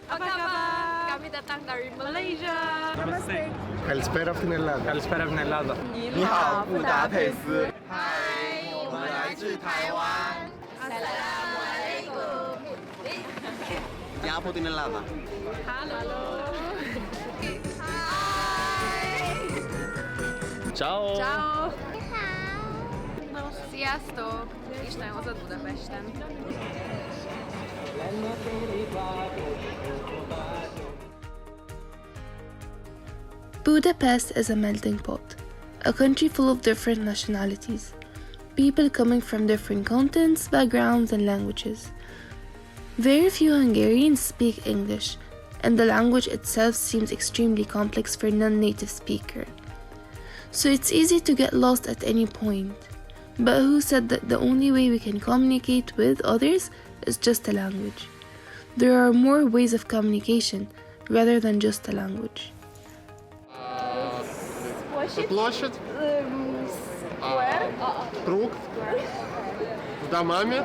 Apa kabar? Kami datang dari Malaysia. Namaste. Καλησπέρα από την Ελλάδα. Καλησπέρα από την Ελλάδα. 你好，布达佩斯。Hai, 我们来自台湾。 Assalamualaikum. Και από την Ελλάδα. Halo. Ciao! Ciao. Sziasztok! Isten hozott Budapesten. Budapest is a melting pot, a country full of different nationalities, people coming from different continents, backgrounds, and languages. Very few Hungarians speak English, and the language itself seems extremely complex for non-native speaker. So it's easy to get lost at any point. But who said that the only way we can communicate with others is just a language? There are more ways of communication rather than just a language. Площадь. Круг. С домами.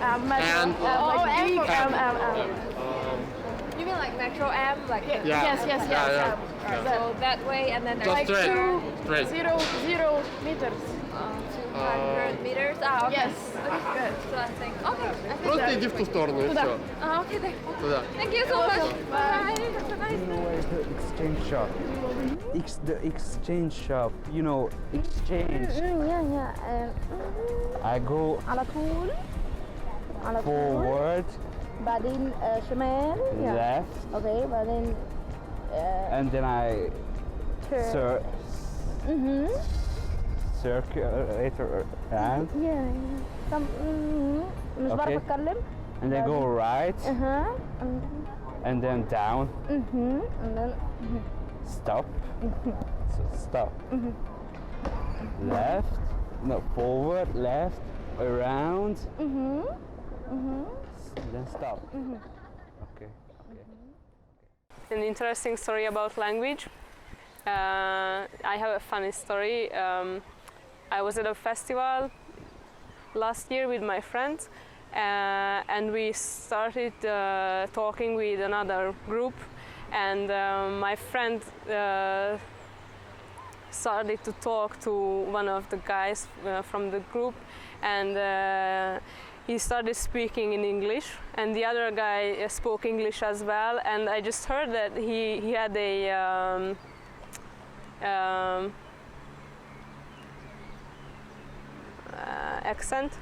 And You mean like Metro M? Like yeah. Yeah. So that way and then Just like straight. 0 meters. 200 meters? Ah, okay. Yes. Good. So I think, okay. I think Просто иди в ту сторону и все. okay then. Туда. Thank you so much. Bye. Have a nice day. Exchange shop. The exchange shop, you know, exchange. I go على طول. على طول. forward, بعدين شمال. left, Okay. بعدين and then I turn. circulate around, مش بعرف Okay. اتكلم. and then go right, and then down, And then stop, so stop, left, no, forward, left, around, then stop. Okay. An interesting story about language. I have a funny story. I was at a festival last year with my friends, and we started talking with another group, and my friend started to talk to one of the guys from the group, and he started speaking in English, and the other guy spoke English as well, and I just heard that he had a accent,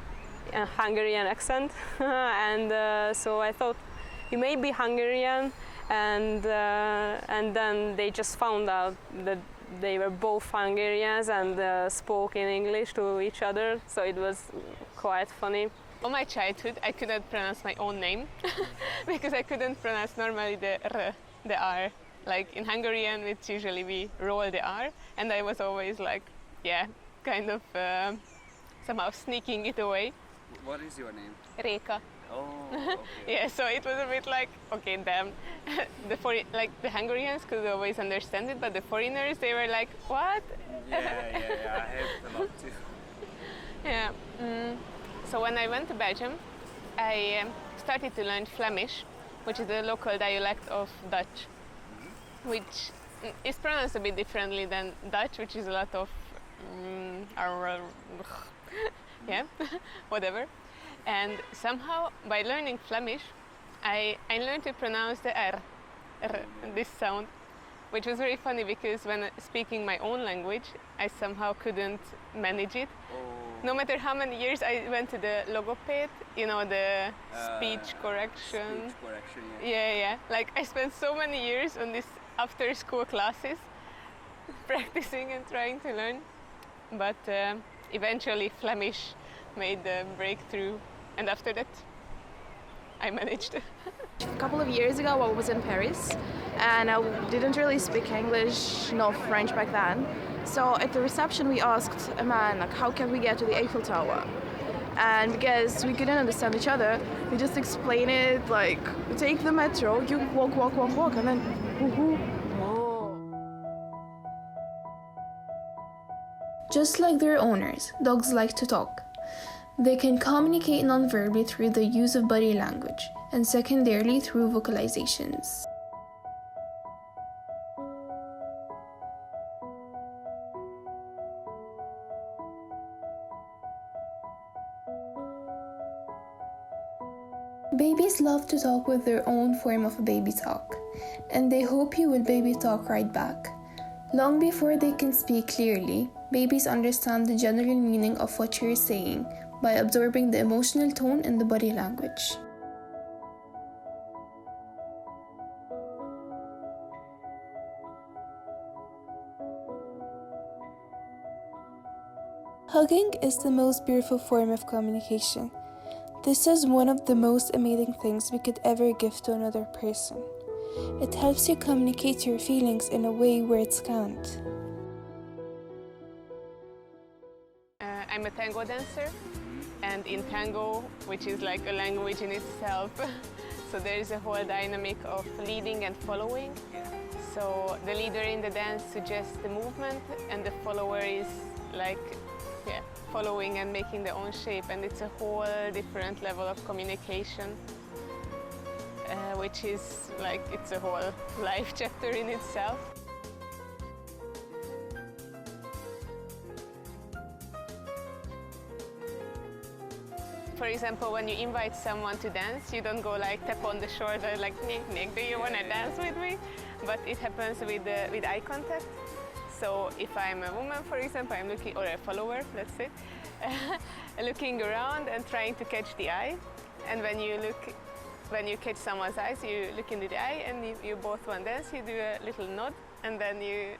a Hungarian accent, and so I thought he may be Hungarian, and then they just found out that they were both Hungarians and spoke in English to each other, so it was quite funny. All my childhood, I could not pronounce my own name because I couldn't pronounce normally the R, the R. Like in Hungarian, it's usually we roll the R, and I was always like, yeah, kind of somehow sneaking it away. What is your name? Reka. Oh, okay. Yeah, so it was a bit like, okay, damn. The Hungarians could always understand it, but the foreigners, they were like, what? Yeah, I have a lot too. Yeah. So when I went to Belgium, I started to learn Flemish, which is the local dialect of Dutch, which is pronounced a bit differently than Dutch, which is a lot of yeah, whatever. And somehow, by learning Flemish, I learned to pronounce the R, this sound, which was very funny because when speaking my own language, I somehow couldn't manage it. No matter how many years I went to the logoped, you know, the speech correction. Speech correction, yeah. Yeah. Like I spent so many years on this after-school classes, practicing and trying to learn. But eventually Flemish made the breakthrough, and after that, I managed. A couple of years ago, I was in Paris, and I didn't really speak English, no French back then. So at the reception, we asked a man, like, how can we get to the Eiffel Tower? And because we couldn't understand each other, we just explained it like, take the metro, you walk, and then woohoo. Just like their owners, dogs like to talk. They can communicate non-verbally through the use of body language, and secondarily through vocalizations. Babies love to talk with their own form of baby talk, and they hope you will baby talk right back. Long before they can speak clearly, babies understand the general meaning of what you're saying by absorbing the emotional tone and the body language. Hugging is the most beautiful form of communication. This is one of the most amazing things we could ever give to another person. It helps you communicate your feelings in a way words can't. I'm a tango dancer, and in tango, which is like a language in itself, so there is a whole dynamic of leading and following. So the leader in the dance suggests the movement, and the follower is like following and making their own shape, and it's a whole different level of communication, which is like, it's a whole life chapter in itself. For example, when you invite someone to dance, you don't go like tap on the shoulder like, Nick, do you want to dance with me? But it happens with eye contact. So if I'm a woman, for example, I'm looking, or a follower, let's say, looking around and trying to catch the eye. And when you catch someone's eyes, you look into the eye, and you both want to dance, you do a little nod, and then you...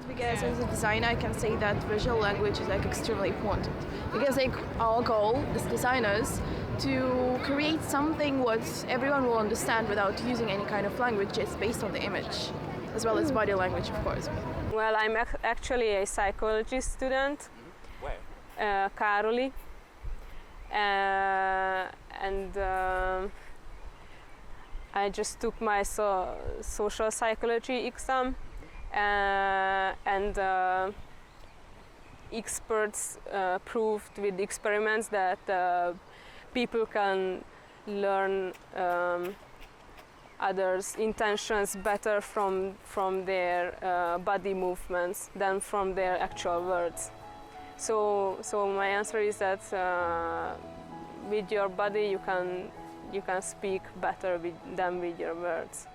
Because as a designer, I can say that visual language is like extremely important. Because like our goal as designers to create something what everyone will understand without using any kind of language. It's based on the image, as well as body language, of course. Well, I'm actually a psychology student. Where? Karoli. And I just took my social psychology exam, and experts proved with experiments that people can learn others' intentions better from their body movements than from their actual words. So my answer is that with your body you can speak better than with your words.